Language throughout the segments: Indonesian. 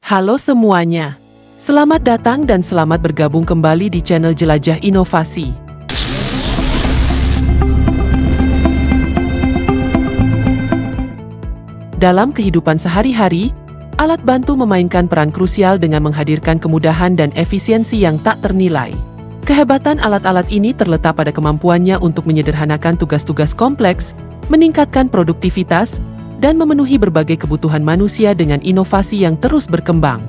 Halo semuanya. Selamat datang dan selamat bergabung kembali di channel Jelajah Inovasi. Dalam kehidupan sehari-hari, alat bantu memainkan peran krusial dengan menghadirkan kemudahan dan efisiensi yang tak ternilai. Kehebatan alat-alat ini terletak pada kemampuannya untuk menyederhanakan tugas-tugas kompleks, meningkatkan produktivitas, dan memenuhi berbagai kebutuhan manusia dengan inovasi yang terus berkembang.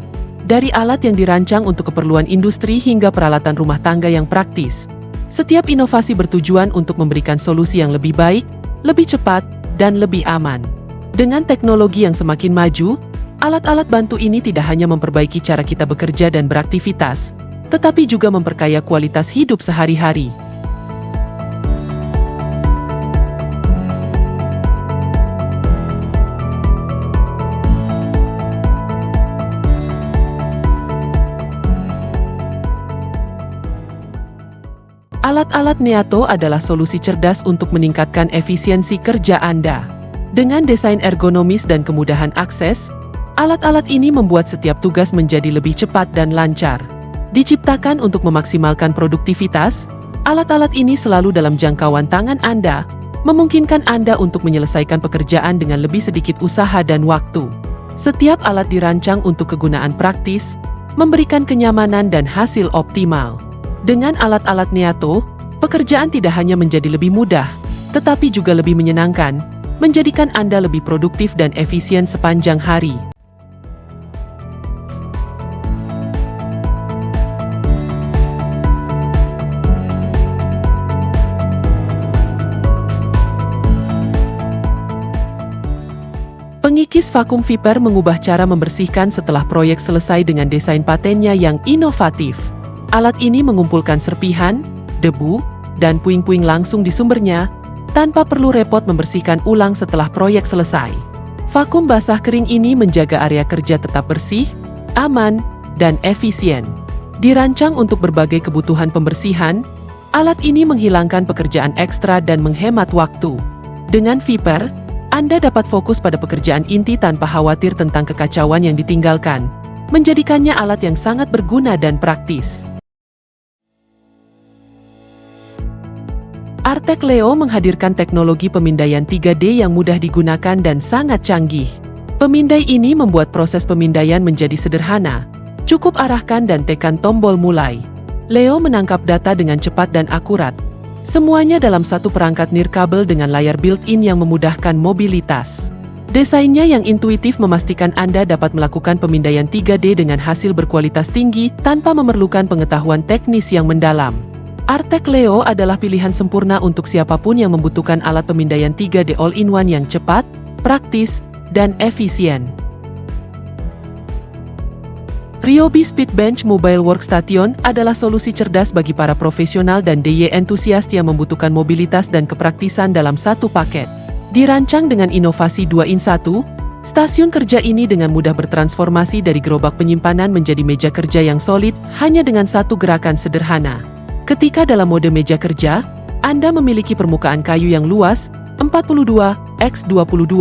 Dari alat yang dirancang untuk keperluan industri hingga peralatan rumah tangga yang praktis, setiap inovasi bertujuan untuk memberikan solusi yang lebih baik, lebih cepat, dan lebih aman. Dengan teknologi yang semakin maju, alat-alat bantu ini tidak hanya memperbaiki cara kita bekerja dan beraktivitas, tetapi juga memperkaya kualitas hidup sehari-hari. Alat-alat Neato adalah solusi cerdas untuk meningkatkan efisiensi kerja Anda. Dengan desain ergonomis dan kemudahan akses, alat-alat ini membuat setiap tugas menjadi lebih cepat dan lancar. Diciptakan untuk memaksimalkan produktivitas, alat-alat ini selalu dalam jangkauan tangan Anda, memungkinkan Anda untuk menyelesaikan pekerjaan dengan lebih sedikit usaha dan waktu. Setiap alat dirancang untuk kegunaan praktis, memberikan kenyamanan dan hasil optimal. Dengan alat-alat Neato, pekerjaan tidak hanya menjadi lebih mudah, tetapi juga lebih menyenangkan, menjadikan Anda lebih produktif dan efisien sepanjang hari. Pengikis vakum Viper mengubah cara membersihkan setelah proyek selesai dengan desain patennya yang inovatif. Alat ini mengumpulkan serpihan, debu, dan puing-puing langsung di sumbernya, tanpa perlu repot membersihkan ulang setelah proyek selesai. Vakum basah kering ini menjaga area kerja tetap bersih, aman, dan efisien. Dirancang untuk berbagai kebutuhan pembersihan, alat ini menghilangkan pekerjaan ekstra dan menghemat waktu. Dengan Viper, Anda dapat fokus pada pekerjaan inti tanpa khawatir tentang kekacauan yang ditinggalkan, menjadikannya alat yang sangat berguna dan praktis. Artek Leo menghadirkan teknologi pemindaian 3D yang mudah digunakan dan sangat canggih. Pemindai ini membuat proses pemindaian menjadi sederhana. Cukup arahkan dan tekan tombol mulai. Leo menangkap data dengan cepat dan akurat. Semuanya dalam satu perangkat nirkabel dengan layar built-in yang memudahkan mobilitas. Desainnya yang intuitif memastikan Anda dapat melakukan pemindaian 3D dengan hasil berkualitas tinggi tanpa memerlukan pengetahuan teknis yang mendalam. Artek Leo adalah pilihan sempurna untuk siapapun yang membutuhkan alat pemindaian 3D all-in-one yang cepat, praktis, dan efisien. Ryobi Speedbench Mobile Workstation adalah solusi cerdas bagi para profesional dan DIY entusias yang membutuhkan mobilitas dan kepraktisan dalam satu paket. Dirancang dengan inovasi 2-in-1, stasiun kerja ini dengan mudah bertransformasi dari gerobak penyimpanan menjadi meja kerja yang solid hanya dengan satu gerakan sederhana. Ketika dalam mode meja kerja, Anda memiliki permukaan kayu yang luas, 42x22,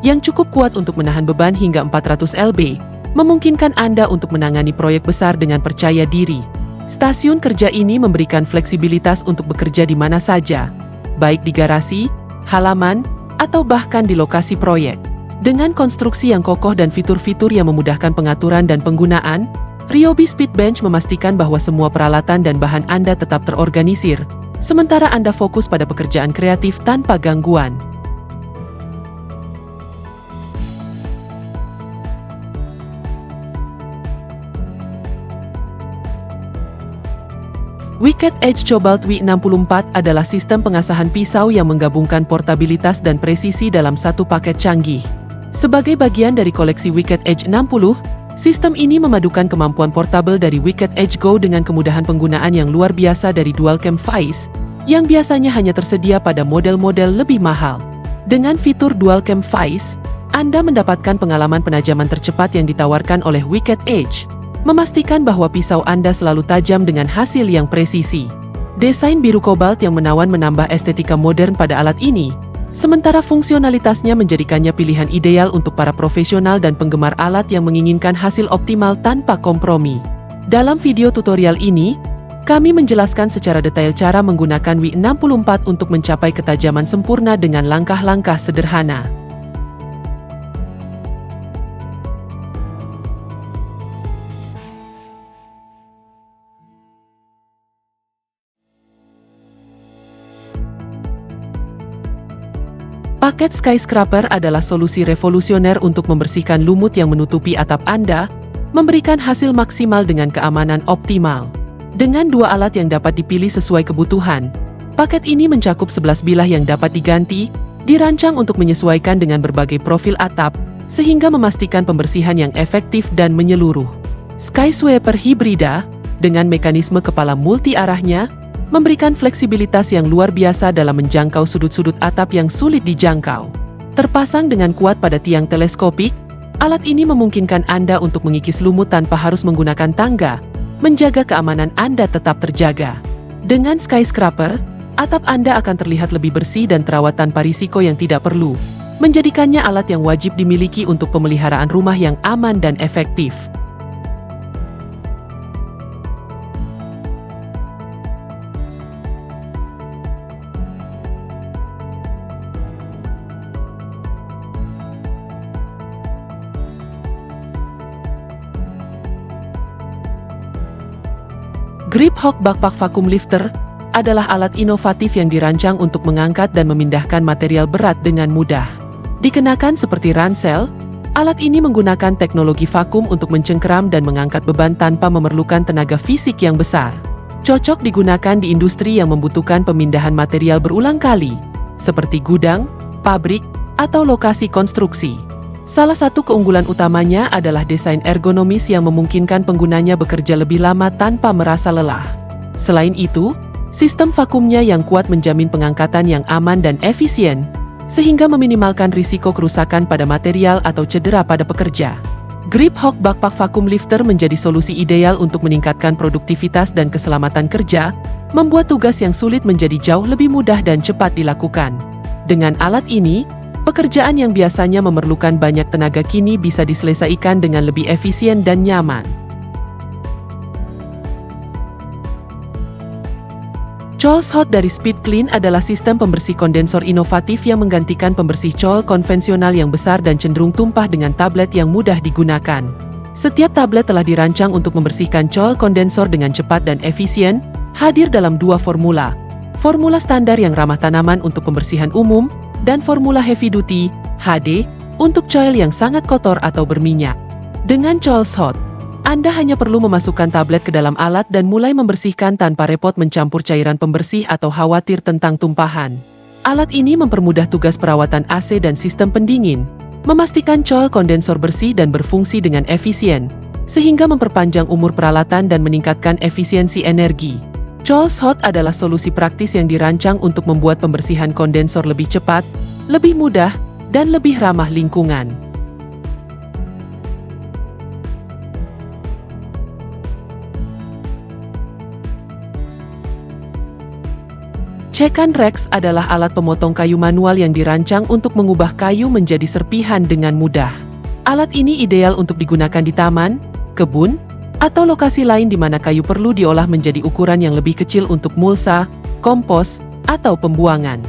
yang cukup kuat untuk menahan beban hingga 400 lb, memungkinkan Anda untuk menangani proyek besar dengan percaya diri. Stasiun kerja ini memberikan fleksibilitas untuk bekerja di mana saja, baik di garasi, halaman, atau bahkan di lokasi proyek. Dengan konstruksi yang kokoh dan fitur-fitur yang memudahkan pengaturan dan penggunaan, Ryobi Speedbench memastikan bahwa semua peralatan dan bahan Anda tetap terorganisir, sementara Anda fokus pada pekerjaan kreatif tanpa gangguan. Wicked Edge Cobalt W64 adalah sistem pengasahan pisau yang menggabungkan portabilitas dan presisi dalam satu paket canggih. Sebagai bagian dari koleksi Wicked Edge 60, sistem ini memadukan kemampuan portable dari Wicked Edge Go dengan kemudahan penggunaan yang luar biasa dari Dualcam Vice, yang biasanya hanya tersedia pada model-model lebih mahal. Dengan fitur Dualcam Vice, Anda mendapatkan pengalaman penajaman tercepat yang ditawarkan oleh Wicked Edge, memastikan bahwa pisau Anda selalu tajam dengan hasil yang presisi. Desain biru kobalt yang menawan menambah estetika modern pada alat ini, Sementara fungsionalitasnya menjadikannya pilihan ideal untuk para profesional dan penggemar alat yang menginginkan hasil optimal tanpa kompromi. Dalam video tutorial ini, kami menjelaskan secara detail cara menggunakan W64 untuk mencapai ketajaman sempurna dengan langkah-langkah sederhana. Paket Skyscraper adalah solusi revolusioner untuk membersihkan lumut yang menutupi atap Anda, memberikan hasil maksimal dengan keamanan optimal. Dengan dua alat yang dapat dipilih sesuai kebutuhan, paket ini mencakup 11 bilah yang dapat diganti, dirancang untuk menyesuaikan dengan berbagai profil atap, sehingga memastikan pembersihan yang efektif dan menyeluruh. Skysweeper Hibrida, dengan mekanisme kepala multi-arahnya, memberikan fleksibilitas yang luar biasa dalam menjangkau sudut-sudut atap yang sulit dijangkau. Terpasang dengan kuat pada tiang teleskopik, alat ini memungkinkan Anda untuk mengikis lumut tanpa harus menggunakan tangga, menjaga keamanan Anda tetap terjaga. Dengan Skyscraper, atap Anda akan terlihat lebih bersih dan terawat tanpa risiko yang tidak perlu, menjadikannya alat yang wajib dimiliki untuk pemeliharaan rumah yang aman dan efektif. Grip Hawk Backpack Vacuum Lifter adalah alat inovatif yang dirancang untuk mengangkat dan memindahkan material berat dengan mudah. Dikenakan seperti ransel, alat ini menggunakan teknologi vakum untuk mencengkeram dan mengangkat beban tanpa memerlukan tenaga fisik yang besar. Cocok digunakan di industri yang membutuhkan pemindahan material berulang kali, seperti gudang, pabrik, atau lokasi konstruksi. Salah satu keunggulan utamanya adalah desain ergonomis yang memungkinkan penggunanya bekerja lebih lama tanpa merasa lelah. Selain itu, sistem vakumnya yang kuat menjamin pengangkatan yang aman dan efisien, sehingga meminimalkan risiko kerusakan pada material atau cedera pada pekerja. Grip Hawk Backpack Vacuum Lifter menjadi solusi ideal untuk meningkatkan produktivitas dan keselamatan kerja, membuat tugas yang sulit menjadi jauh lebih mudah dan cepat dilakukan. Dengan alat ini, pekerjaan yang biasanya memerlukan banyak tenaga kini bisa diselesaikan dengan lebih efisien dan nyaman. Chols Hot dari Speed Clean adalah sistem pembersih kondensor inovatif yang menggantikan pembersih col konvensional yang besar dan cenderung tumpah dengan tablet yang mudah digunakan. Setiap tablet telah dirancang untuk membersihkan col kondensor dengan cepat dan efisien, hadir dalam dua formula. Formula standar yang ramah tanaman untuk pembersihan umum, dan formula heavy duty, HD, untuk coil yang sangat kotor atau berminyak. Dengan Chols Hot, Anda hanya perlu memasukkan tablet ke dalam alat dan mulai membersihkan tanpa repot mencampur cairan pembersih atau khawatir tentang tumpahan. Alat ini mempermudah tugas perawatan AC dan sistem pendingin, memastikan coil kondensor bersih dan berfungsi dengan efisien, sehingga memperpanjang umur peralatan dan meningkatkan efisiensi energi. Chols Hot adalah solusi praktis yang dirancang untuk membuat pembersihan kondensor lebih cepat, lebih mudah, dan lebih ramah lingkungan. Cekan Rex adalah alat pemotong kayu manual yang dirancang untuk mengubah kayu menjadi serpihan dengan mudah. Alat ini ideal untuk digunakan di taman, kebun, atau lokasi lain di mana kayu perlu diolah menjadi ukuran yang lebih kecil untuk mulsa, kompos, atau pembuangan.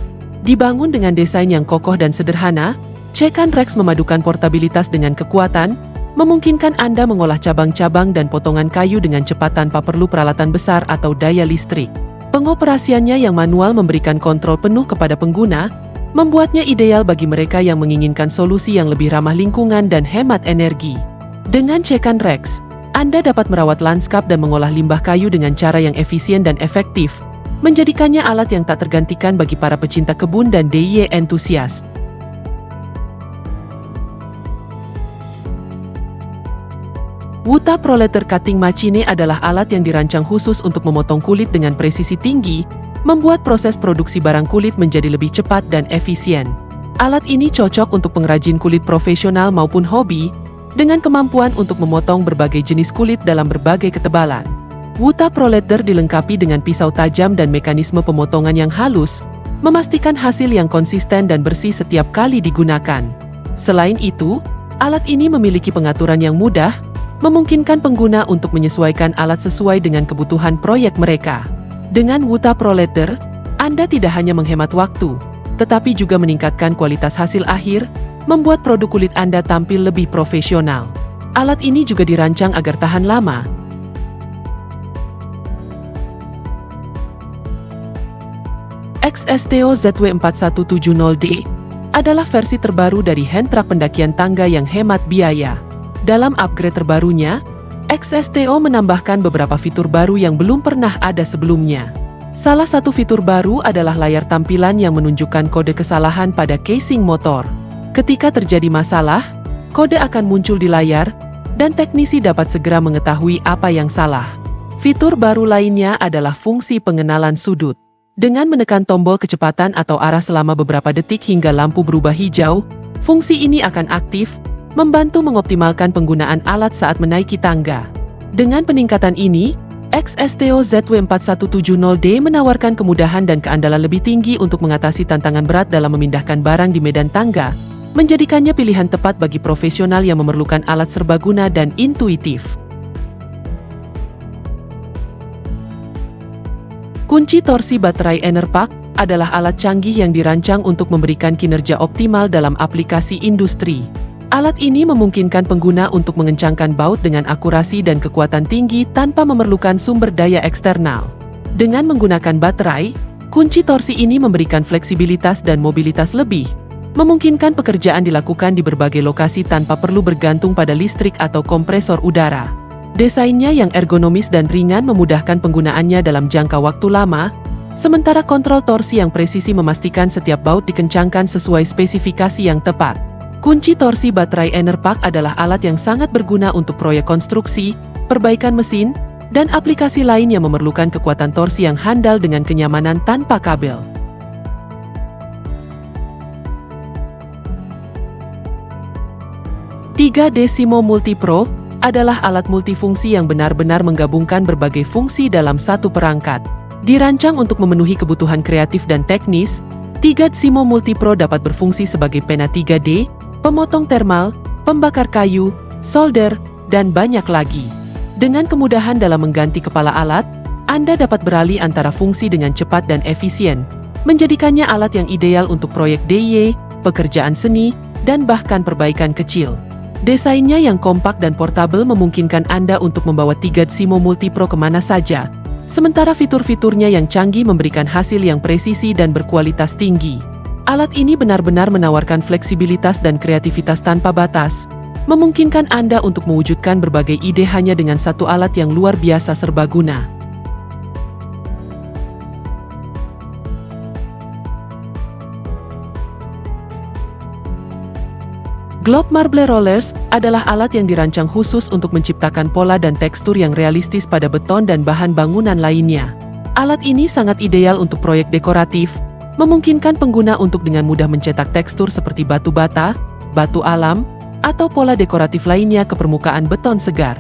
Dibangun dengan desain yang kokoh dan sederhana, Cekan Rex memadukan portabilitas dengan kekuatan, memungkinkan Anda mengolah cabang-cabang dan potongan kayu dengan cepat tanpa perlu peralatan besar atau daya listrik. Pengoperasiannya yang manual memberikan kontrol penuh kepada pengguna, membuatnya ideal bagi mereka yang menginginkan solusi yang lebih ramah lingkungan dan hemat energi. Dengan Cekan Rex, Anda dapat merawat lanskap dan mengolah limbah kayu dengan cara yang efisien dan efektif, menjadikannya alat yang tak tergantikan bagi para pecinta kebun dan DIY entusias. Wuta ProLaser Cutting Machine adalah alat yang dirancang khusus untuk memotong kulit dengan presisi tinggi, membuat proses produksi barang kulit menjadi lebih cepat dan efisien. Alat ini cocok untuk pengrajin kulit profesional maupun hobi, dengan kemampuan untuk memotong berbagai jenis kulit dalam berbagai ketebalan. Wuta ProLaser dilengkapi dengan pisau tajam dan mekanisme pemotongan yang halus, memastikan hasil yang konsisten dan bersih setiap kali digunakan. Selain itu, alat ini memiliki pengaturan yang mudah, memungkinkan pengguna untuk menyesuaikan alat sesuai dengan kebutuhan proyek mereka. Dengan Wuta Pro Leather, Anda tidak hanya menghemat waktu, tetapi juga meningkatkan kualitas hasil akhir, membuat produk kulit Anda tampil lebih profesional. Alat ini juga dirancang agar tahan lama. XSTO ZW4170D adalah versi terbaru dari hand truck pendakian tangga yang hemat biaya. Dalam upgrade terbarunya, XSTO menambahkan beberapa fitur baru yang belum pernah ada sebelumnya. Salah satu fitur baru adalah layar tampilan yang menunjukkan kode kesalahan pada casing motor. Ketika terjadi masalah, kode akan muncul di layar, dan teknisi dapat segera mengetahui apa yang salah. Fitur baru lainnya adalah fungsi pengenalan sudut. Dengan menekan tombol kecepatan atau arah selama beberapa detik hingga lampu berubah hijau, fungsi ini akan aktif, membantu mengoptimalkan penggunaan alat saat menaiki tangga. Dengan peningkatan ini, XSTO ZW4170D menawarkan kemudahan dan keandalan lebih tinggi untuk mengatasi tantangan berat dalam memindahkan barang di medan tangga, menjadikannya pilihan tepat bagi profesional yang memerlukan alat serbaguna dan intuitif. Kunci torsi baterai Enerpac adalah alat canggih yang dirancang untuk memberikan kinerja optimal dalam aplikasi industri. Alat ini memungkinkan pengguna untuk mengencangkan baut dengan akurasi dan kekuatan tinggi tanpa memerlukan sumber daya eksternal. Dengan menggunakan baterai, kunci torsi ini memberikan fleksibilitas dan mobilitas lebih, memungkinkan pekerjaan dilakukan di berbagai lokasi tanpa perlu bergantung pada listrik atau kompresor udara. Desainnya yang ergonomis dan ringan memudahkan penggunaannya dalam jangka waktu lama, sementara kontrol torsi yang presisi memastikan setiap baut dikencangkan sesuai spesifikasi yang tepat. Kunci torsi baterai Enerpac adalah alat yang sangat berguna untuk proyek konstruksi, perbaikan mesin, dan aplikasi lain yang memerlukan kekuatan torsi yang handal dengan kenyamanan tanpa kabel. Decimo Multi Pro adalah alat multifungsi yang benar-benar menggabungkan berbagai fungsi dalam satu perangkat. Dirancang untuk memenuhi kebutuhan kreatif dan teknis, Decimo Multi Pro dapat berfungsi sebagai pena 3D, pemotong thermal, pembakar kayu, solder, dan banyak lagi. Dengan kemudahan dalam mengganti kepala alat, Anda dapat beralih antara fungsi dengan cepat dan efisien, menjadikannya alat yang ideal untuk proyek DIY, pekerjaan seni, dan bahkan perbaikan kecil. Desainnya yang kompak dan portabel memungkinkan Anda untuk membawa Decimo Multi Pro kemana saja, sementara fitur-fiturnya yang canggih memberikan hasil yang presisi dan berkualitas tinggi. Alat ini benar-benar menawarkan fleksibilitas dan kreativitas tanpa batas, memungkinkan Anda untuk mewujudkan berbagai ide hanya dengan satu alat yang luar biasa serbaguna. Globe Marble Rollers adalah alat yang dirancang khusus untuk menciptakan pola dan tekstur yang realistis pada beton dan bahan bangunan lainnya. Alat ini sangat ideal untuk proyek dekoratif, memungkinkan pengguna untuk dengan mudah mencetak tekstur seperti batu bata, batu alam, atau pola dekoratif lainnya ke permukaan beton segar.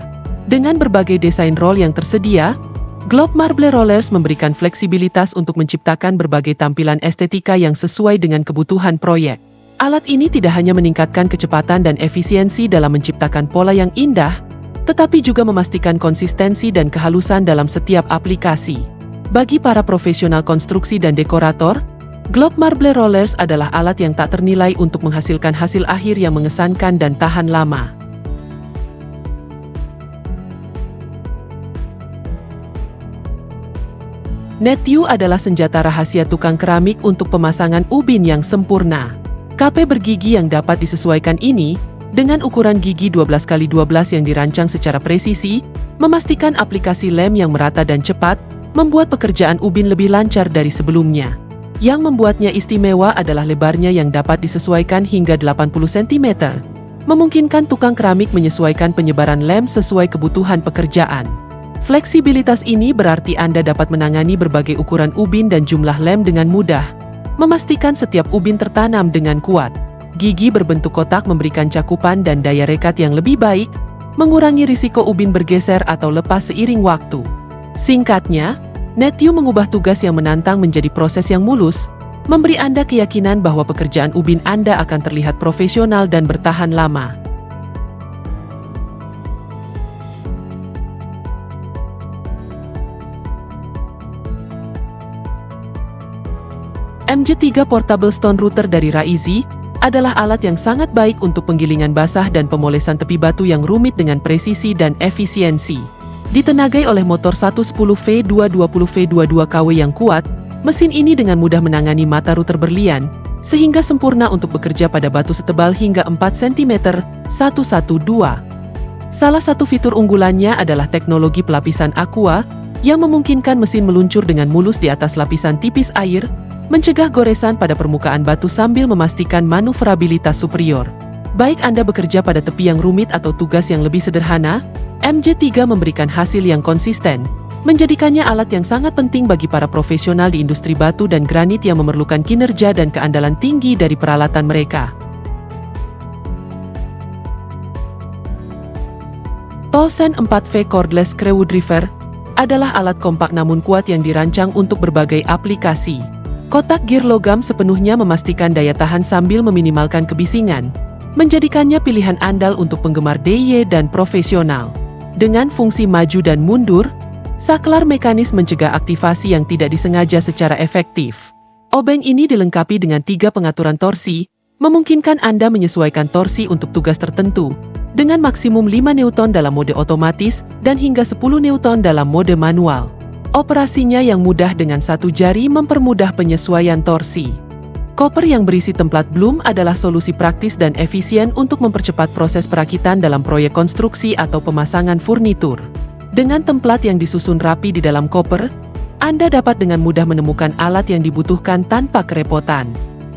Dengan berbagai desain roll yang tersedia, Globe Marble Rollers memberikan fleksibilitas untuk menciptakan berbagai tampilan estetika yang sesuai dengan kebutuhan proyek. Alat ini tidak hanya meningkatkan kecepatan dan efisiensi dalam menciptakan pola yang indah, tetapi juga memastikan konsistensi dan kehalusan dalam setiap aplikasi. Bagi para profesional konstruksi dan dekorator, Globe Marble Rollers adalah alat yang tak ternilai untuk menghasilkan hasil akhir yang mengesankan dan tahan lama. NetU adalah senjata rahasia tukang keramik untuk pemasangan ubin yang sempurna. KP bergigi yang dapat disesuaikan ini, dengan ukuran gigi 12x12 yang dirancang secara presisi, memastikan aplikasi lem yang merata dan cepat, membuat pekerjaan ubin lebih lancar dari sebelumnya. Yang membuatnya istimewa adalah lebarnya yang dapat disesuaikan hingga 80 cm, memungkinkan tukang keramik menyesuaikan penyebaran lem sesuai kebutuhan pekerjaan. Fleksibilitas ini berarti Anda dapat menangani berbagai ukuran ubin dan jumlah lem dengan mudah, memastikan setiap ubin tertanam dengan kuat. Gigi berbentuk kotak memberikan cakupan dan daya rekat yang lebih baik, mengurangi risiko ubin bergeser atau lepas seiring waktu. Singkatnya, NetU mengubah tugas yang menantang menjadi proses yang mulus, memberi Anda keyakinan bahwa pekerjaan ubin Anda akan terlihat profesional dan bertahan lama. MJ3 Portable Stone Router dari Raizy adalah alat yang sangat baik untuk penggilingan basah dan pemolesan tepi batu yang rumit dengan presisi dan efisiensi. Ditenagai oleh motor 110V220V22 kW yang kuat, mesin ini dengan mudah menangani mata router berlian, sehingga sempurna untuk bekerja pada batu setebal hingga 4 cm 112. Salah satu fitur unggulannya adalah teknologi pelapisan aqua, yang memungkinkan mesin meluncur dengan mulus di atas lapisan tipis air, mencegah goresan pada permukaan batu sambil memastikan manuverabilitas superior. Baik Anda bekerja pada tepi yang rumit atau tugas yang lebih sederhana, MJ3 memberikan hasil yang konsisten, menjadikannya alat yang sangat penting bagi para profesional di industri batu dan granit yang memerlukan kinerja dan keandalan tinggi dari peralatan mereka. Tolsen 4V Cordless Screwdriver adalah alat kompak namun kuat yang dirancang untuk berbagai aplikasi. Kotak gear logam sepenuhnya memastikan daya tahan sambil meminimalkan kebisingan, menjadikannya pilihan andal untuk penggemar DIY dan profesional. Dengan fungsi maju dan mundur, saklar mekanis mencegah aktivasi yang tidak disengaja secara efektif. Obeng ini dilengkapi dengan 3 pengaturan torsi, memungkinkan Anda menyesuaikan torsi untuk tugas tertentu, dengan maksimum 5 Newton dalam mode otomatis dan hingga 10 Newton dalam mode manual. Operasinya yang mudah dengan satu jari mempermudah penyesuaian torsi. Koper yang berisi templat Bloom adalah solusi praktis dan efisien untuk mempercepat proses perakitan dalam proyek konstruksi atau pemasangan furnitur. Dengan templat yang disusun rapi di dalam koper, Anda dapat dengan mudah menemukan alat yang dibutuhkan tanpa kerepotan.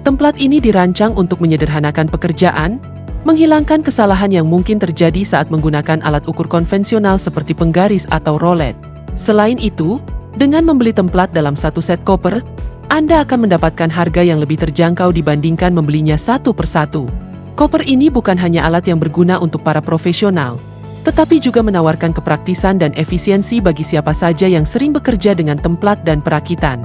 Templat ini dirancang untuk menyederhanakan pekerjaan, menghilangkan kesalahan yang mungkin terjadi saat menggunakan alat ukur konvensional seperti penggaris atau rolet. Selain itu, dengan membeli templat dalam satu set koper, Anda akan mendapatkan harga yang lebih terjangkau dibandingkan membelinya satu persatu. Koper ini bukan hanya alat yang berguna untuk para profesional, tetapi juga menawarkan kepraktisan dan efisiensi bagi siapa saja yang sering bekerja dengan templat dan perakitan.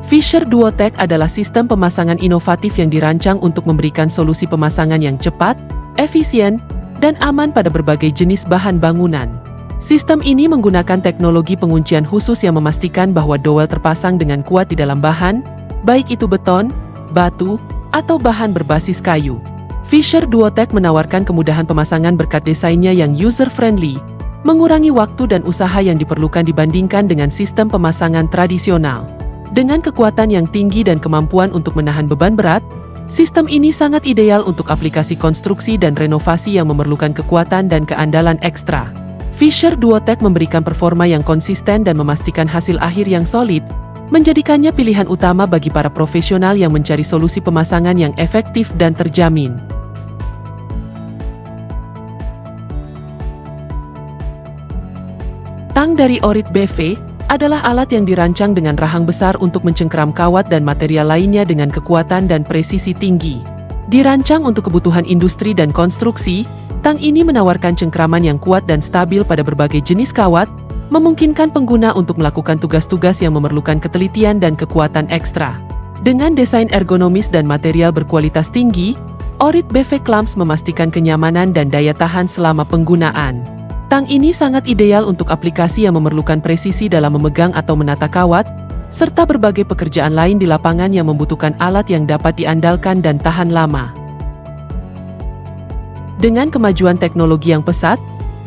Fisher Duotech adalah sistem pemasangan inovatif yang dirancang untuk memberikan solusi pemasangan yang cepat, efisien, dan aman pada berbagai jenis bahan bangunan. Sistem ini menggunakan teknologi penguncian khusus yang memastikan bahwa dowel terpasang dengan kuat di dalam bahan, baik itu beton, batu, atau bahan berbasis kayu. Fisher Duotech menawarkan kemudahan pemasangan berkat desainnya yang user-friendly, mengurangi waktu dan usaha yang diperlukan dibandingkan dengan sistem pemasangan tradisional. Dengan kekuatan yang tinggi dan kemampuan untuk menahan beban berat, sistem ini sangat ideal untuk aplikasi konstruksi dan renovasi yang memerlukan kekuatan dan keandalan ekstra. Fisher Duotech memberikan performa yang konsisten dan memastikan hasil akhir yang solid, menjadikannya pilihan utama bagi para profesional yang mencari solusi pemasangan yang efektif dan terjamin. Tang dari Orit BV adalah alat yang dirancang dengan rahang besar untuk mencengkeram kawat dan material lainnya dengan kekuatan dan presisi tinggi. Dirancang untuk kebutuhan industri dan konstruksi, tang ini menawarkan cengkeraman yang kuat dan stabil pada berbagai jenis kawat, memungkinkan pengguna untuk melakukan tugas-tugas yang memerlukan ketelitian dan kekuatan ekstra. Dengan desain ergonomis dan material berkualitas tinggi, Orit BV Clamps memastikan kenyamanan dan daya tahan selama penggunaan. Tang ini sangat ideal untuk aplikasi yang memerlukan presisi dalam memegang atau menata kawat, serta berbagai pekerjaan lain di lapangan yang membutuhkan alat yang dapat diandalkan dan tahan lama. Dengan kemajuan teknologi yang pesat,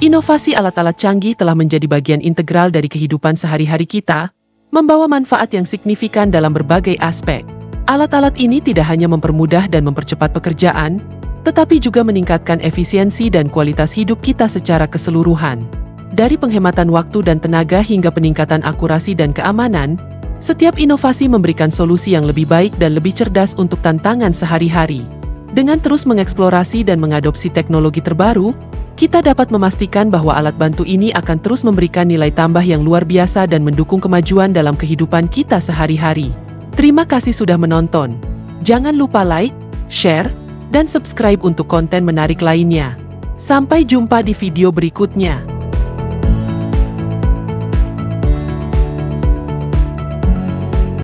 inovasi alat-alat canggih telah menjadi bagian integral dari kehidupan sehari-hari kita, membawa manfaat yang signifikan dalam berbagai aspek. Alat-alat ini tidak hanya mempermudah dan mempercepat pekerjaan, tetapi juga meningkatkan efisiensi dan kualitas hidup kita secara keseluruhan. Dari penghematan waktu dan tenaga hingga peningkatan akurasi dan keamanan, setiap inovasi memberikan solusi yang lebih baik dan lebih cerdas untuk tantangan sehari-hari. Dengan terus mengeksplorasi dan mengadopsi teknologi terbaru, kita dapat memastikan bahwa alat bantu ini akan terus memberikan nilai tambah yang luar biasa dan mendukung kemajuan dalam kehidupan kita sehari-hari. Terima kasih sudah menonton. Jangan lupa like, share, dan subscribe untuk konten menarik lainnya. Sampai jumpa di video berikutnya.